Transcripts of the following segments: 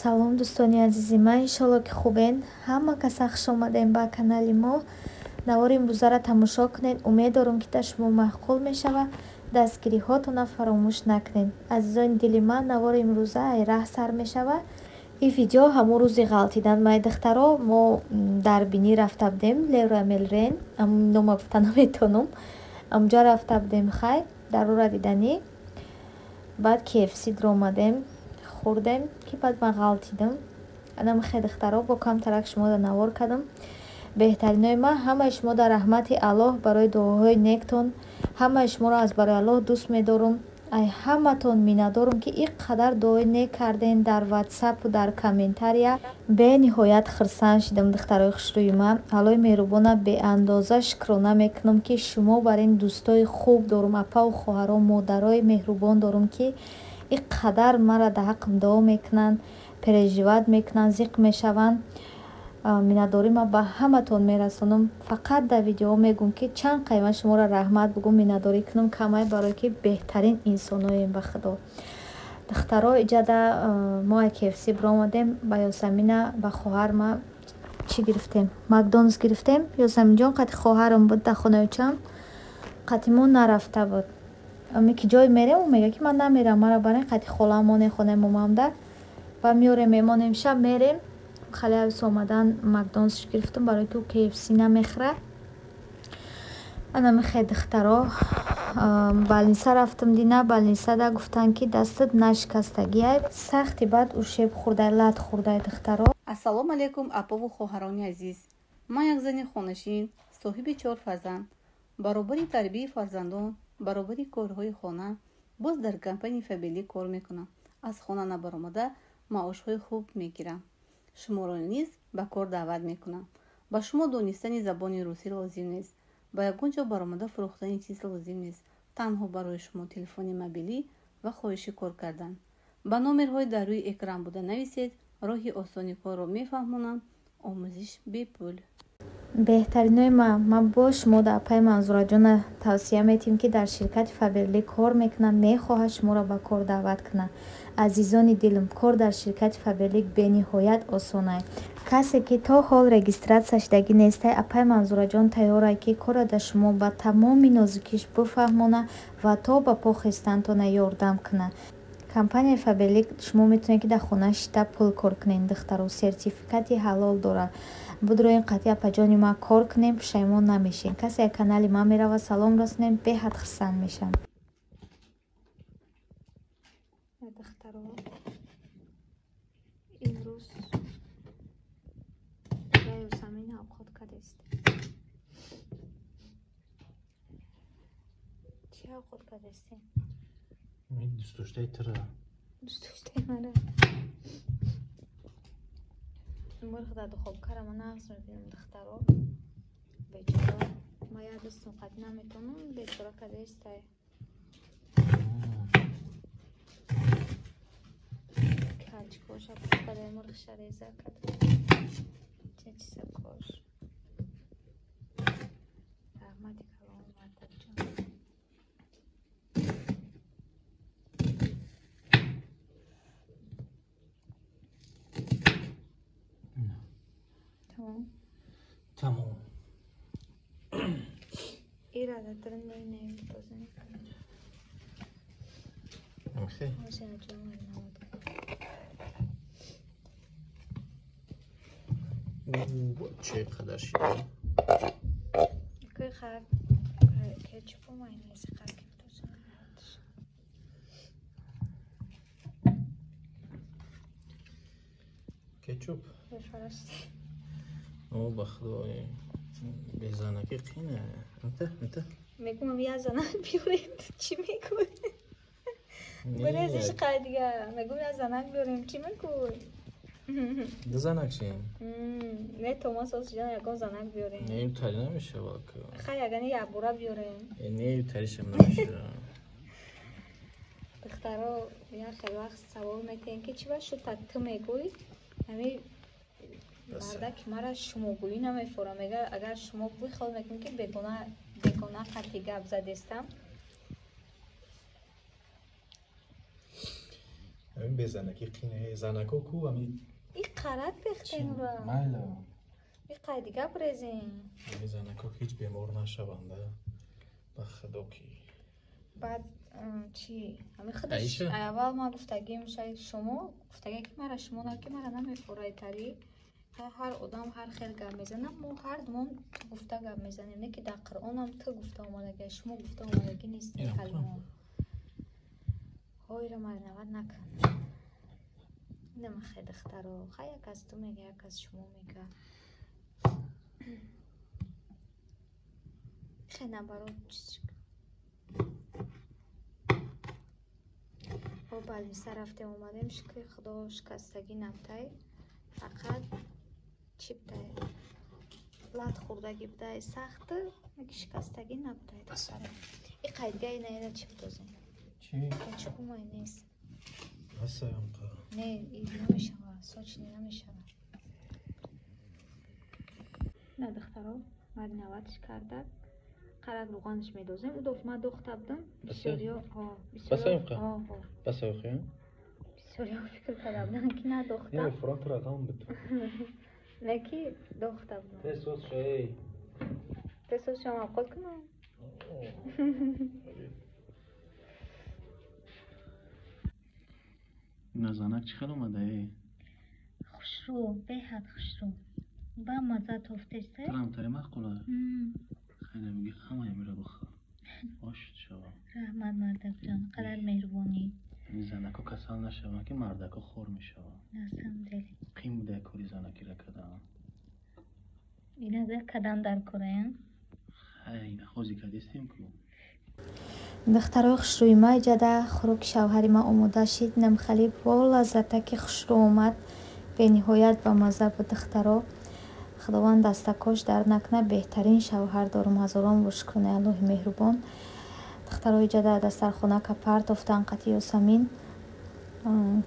Салом дӯстони азизи ман, иншолло ки хубен. Ҳама каса хуш омадем ба канали мо. Навори имрӯзаро тамошо кунед. Умед дорам ки дар шумо маъқул мешавад. Дастгириҳотонро фаромӯш накунед. Азизони дили ман, навори имрӯза айраҳ сар мешавад. ин видео ҳамун рӯзи ғалтидан май духтаро мо дар бинӣ рафта будем, Леруа Мерлен, нома гуфта наметонам. Амҷа рафта будем хай дарора диданӣ. Баъд KFC омадем, хӯрдем ки баъд ман ғалтидам. Анам хе духтаро бо камтарак шуморо навор кардам. беҳтаринои ман, ҳамаи шумо дар раҳмати Аллоҳ барои дуоҳои нектон, ҳамаи шуморо аз барои Аллоҳ дӯст медорам. ай ҳаматон миннатдорам ки ин қадар дуои нек карден дар ватсапу дар комментария. бениҳоят хурсанд шидам духтарои хушрӯи ман. Аллоҳи меҳрубона беандоза шукрона мекунам ки шумо бар ин дӯстои хуб дорум, апаву хоҳаро, модарои меҳрубон дорум ки ин қадар маро дар ҳаққам дуо мекунанд, переживат мекунанд, зиқ мешаванд. миннатдорима ба ҳаматон мерасонам. Фақат дар видео мегӯм ки чанд қаймат шуморо раҳмат бугум, миннатдорӣ кунам камай, барое ки беҳтарин инсоноем ба худо. духтаро иҷада мо KFC биромадем ба Ёсамина, ба хоҳарма чӣ гирифтем? Макдоналдс гирифтем. Ёсаминҷон қати хоҳарам буд дар хонаючам. қати мо нарафта буд. Ки ҷой мерем, ӯ мега ки ман намерам, маро барен қати холамоне хонаи момамда. Ба миёре мемонем, шаб мерем. хали авис омадан Макдоналдс гирифтам барое ки ӯ KFC намехӯра. ана мехе духтаро балниса рафтам дина. Балнисада гуфтанд ки дастат нашикастагиай, сахти бад ушеб хӯрдай, лат хӯрдай духтаро. Ассалому алайкум апаву хоҳарони азиз. Ман як зани хонашин, соҳиби 4 фарзанд, баробари тарбияи фарзандон, баробари корҳои хона, боз дар компанияи Фабели кор мекунам. Аз хона набаромада маошҳои хуб мегирам. шуморо низ ба кор даъват мекунам. ба шумо донистани забони русӣ лозим нест. ба ягон ҷо баромада фурӯхтани чиз лозим нест. танҳо барои шумо телефони мобилӣ ва хоҳиши кор кардан. ба номерҳои дар рӯи экран буда нависед. роҳи осони корро мефаҳмонам. омӯзиш бепул. беҳтаринои ман бо шумо дар пай Манзураҷона тавсия метиҳем ки дар ширкати Фаберли кор мекунад, мехоҳад шуморо ба кор даъват кунад. азизони дилам, кор дар ширкати Фаберли бениҳоят осон аст. касе ки то ҳол регистратсия шудагӣ нестай, апай Манзураҷон тайёр аст ки корро дар шумо ба тамоми нозукиш бифаҳмонад ва то ба по хистантона ёрдам кунад. компанияи Фаберли шумо метавонед ки дар хонаи шита пул кор кунед. духтаро сертификати ҳалол дорад. будроин қати апаҷони ман кор кунем, пушаймон намешем. касе як канали ман мерава салом расонем, беҳад хурсанд мешам. духтаро имрӯз я Ёсамина овқот кардест. чӣ овқот кардестем? дӯстдоштаи тира. дӯстдоштаи мара. мурғ дар духобкара ман нағз мебинам духтаро. бечора. ма як дӯстам қати наметонам, бечора кардестай. качкоша пускадай мурғша реза кард. чечиса кош. раҳмати каломи мартабҷон. Tamam. İradatların neyine evlitozun? Okay. چه قدر شده؟ که خب کچپ و ماینز خاک توزن. کچپ؟ بفرستی. او بخدای بزنکی قینه. انت؟ میگم یا زنک بیاریم. چی میگوی؟ برایش قدیه. میگم یا زنک بیاریم. چی میگوی؟ دو زنک شیم. نه توماس از جان یکان زنک بیاریم. نه این تری نمیشه واقعا. خیلی اگه یه بورا بیاریم. نه این تریش هم نمیشه. دخترها یا خیلی وقت سوال میکنن که چی باشه تو میگوی؟ همی مردک مرا شما گویی نمیفورم. اگر شما بخواد میکنم که بگونه خطی گپ زدستم. این بزنکی قینه زنکو کو همین این قرد بختیم را مالا این قیدیگه برزیم این زنکو هیچ بیمار نشونده بخدا کی بعد چی؟ همه خودش اول ما گفتگی میشه شما گفتگی که مرا شما نکی مرا نمیفورای تری هر آدم هر خیل گم میزنم ما هر دوم تو گفته گم میزنیم نه که در قرآن هم تو گفته آمدگی شما گفته آمدگی نیست کلمه های را مرنوت نکن نمه خیلی دخترو خیلی یک از تو میگه یک از شما میگه خیلی نبرو چیز با بالمیسه رفتیم اومدیم که خدا شکستگی نبتای فقط چی بتای لات خوردگی بتای سخت شکستگی نبتای دختره این قیدگه اینه ایره چی بتازیم چی؟ چه اومای نیست بسه هم که نه این نمیشه سوچنی نمیشه نه دختره مرنواتش کرده قرق روغانش میدازیم او دوست من دختر بودم بسیاریا بسه خیلی بسیاریا فکر کرده بودن که نه دختر نه فرانت رقم بتو نه که دختر بودم تسوس شایی تسوس شما اوقات کنم نزانک چی خیلی اومده ای؟ خوشرو بهت خوشرو با مزه توفتشته ترم تری مخوله خیلی میگه همه میره بخور باشد شما رحمت مردک جان قدر مهربانی این زنکو کسل نشوه که مردکو خور میشه نستم دلی قیم بوده کوری زنکی را کدام اینه ده کدام در کره خیلی خوزی کدیستیم کو دخترای خوشروی ما جده خروک شوهری ما آموده شید نمخلی با لذته که خوشرو اومد به نهایت با مزه با دخترا خداوند دستکاش در نکنه بهترین شوهر دارم هزاران وش کنه الله مهربان دخترای جده دسترخونه که پرتافتن قطعی و سمین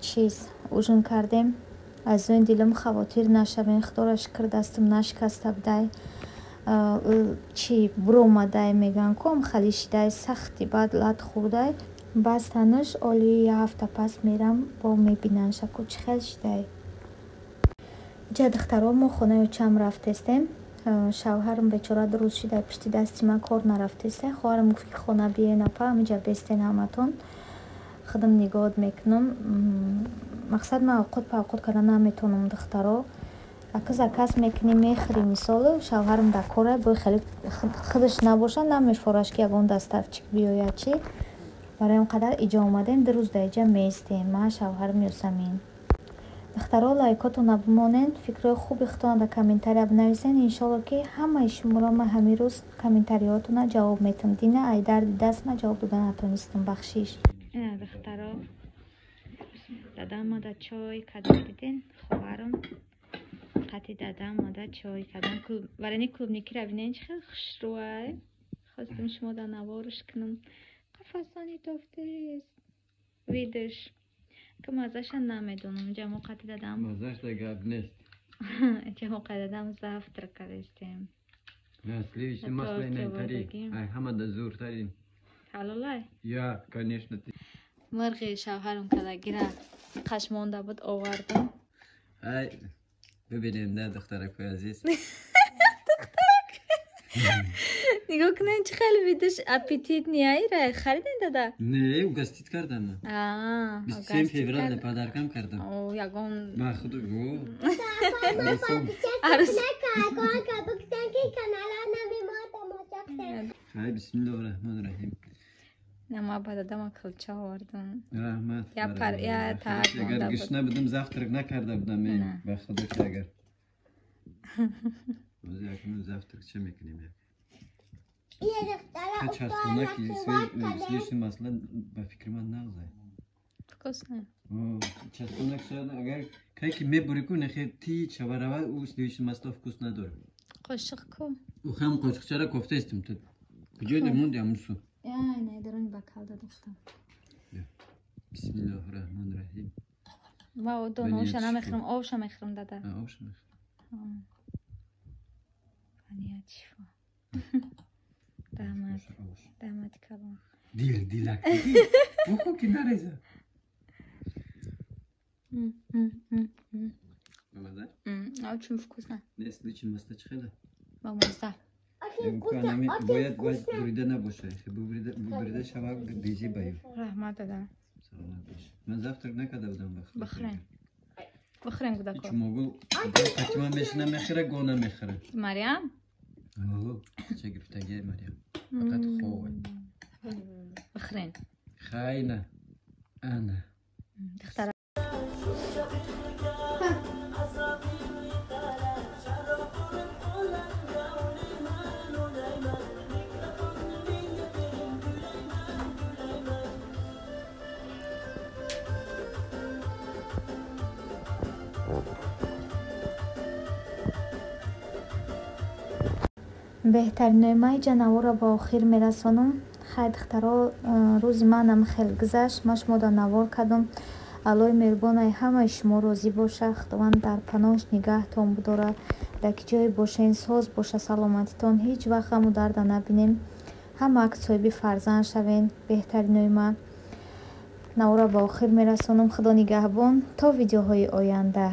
چیز اوجون کردیم از اون دیلم خواتیر نشوین خدا شکر دستم نشکسته بده چی برو اومده میگن کم خالی شده سختی بعد لات خورده بس تنش اولی یه هفته پس میرم با میبینن شکو چی خیلی شده جا دخترها ما خونه چم رفتستیم شوهرم بیچاره دو روز شده پشتی دستی من کار نرفتسته خواهرم گفت که خونه بیه نپا همینجا بستین همتون خودم نگاه میکنم مقصد من اوقات پا اوقات کردن نمیتونم دخترها اکس میکنی میخری مثال شوهرم در کاره باید خیلی خودش نباشه نمیفورش که یکون دستف چی بیاید چی برای اونقدر ایجا اومدیم دو روز در ایجا میستیم من شوهرم یوسمین دخترها لایکاتون بمانین فکر خوب اختوان در کامنتاری بنویسین انشالله که همه شما را من همین روز کامنتاریاتون جواب میتونم دینه ای درد دست نه جواب دادن نتونستم بخشیش دخترها دادم ما در چای کدام دیدین خواهرم قطعی دادم ما در چای کدام برای کلوب نیکی رو بینین خیلی خوش روه خواستم شما در نوارش کنم قفصانی توفتیست ویدش که مزهش نمیدونم جا موقع دادم مزهش در گرد نیست جا موقع دادم زفتر کردستیم اصلی ویشتی مثلا این تری همه در زورترین حلالای یا کنیش نتی مرغی شوهرم که در گیره قشمانده بود آوردم ببینیم نه دخترک عزیز نگاه کنین چه خیلی ویدش اپیتیت نیایی را خریدین داده؟ نه او گستید کردم من 23 فیورال پدرکم کردم او یگون من خودو گو خیلی بسم الله الرحمن الرحیم نه ما بعد دادم کلچه آوردم رحمت یا پر یا تاک اگر گشنه بدم زفترک نکرده بودم من به خدا که اگر روزی اکنون زفترک چه میکنیم هیچ هستونه که سویشتی مثلا به فکر من نغزه فکرس نه هستونه که شاید اگر که که میبوری کنه خیلی تی چواروا او سویشتی مثلا فکرس نداره قشق کو او هم قشق چرا کفته استیم تو کجای در موندی همونسو نه درون بکل دادستم بسم الله الرحمن الرحیم و دون آوشا نمیخرم آوشا میخرم داده آوشا میخرم فنیت شفا دامت کلام دیل اکتی بخو که نریزه Мамаза? Очень вкусно. Не случай маста чхеда. Мамаза. Нами бояд бурида набоше. Бурида шава дизи баю. Рахмат да. Саламат бош. Ман завтрак накада будам вақт. Бахрин. Бахрин куда Ич могу. Фатима мешна мехра гона мехра. Мариам? О, че гифтаги Мариам. Фақат ховай. Бахрин. Хайна. Ана. Дихтара. беҳтарин номаи ҷанаворро ба охир мерасонам. хай духтаро, рӯзи манам хел гузашт. ман шуморо навор кардам. аллои меҳрубонай ҳамаи шумо розӣ боша. худованд дар паноҳш нигаҳтон будора. дар ки ҷое бошен соз боша саломатитон. ҳеҷ вақт ғаму дарда набинем. ҳамаак соҳиби фарзанд шавен. беҳтарин нома наворро ба охир мерасонам. худо нигаҳбон то видеоҳои оянда.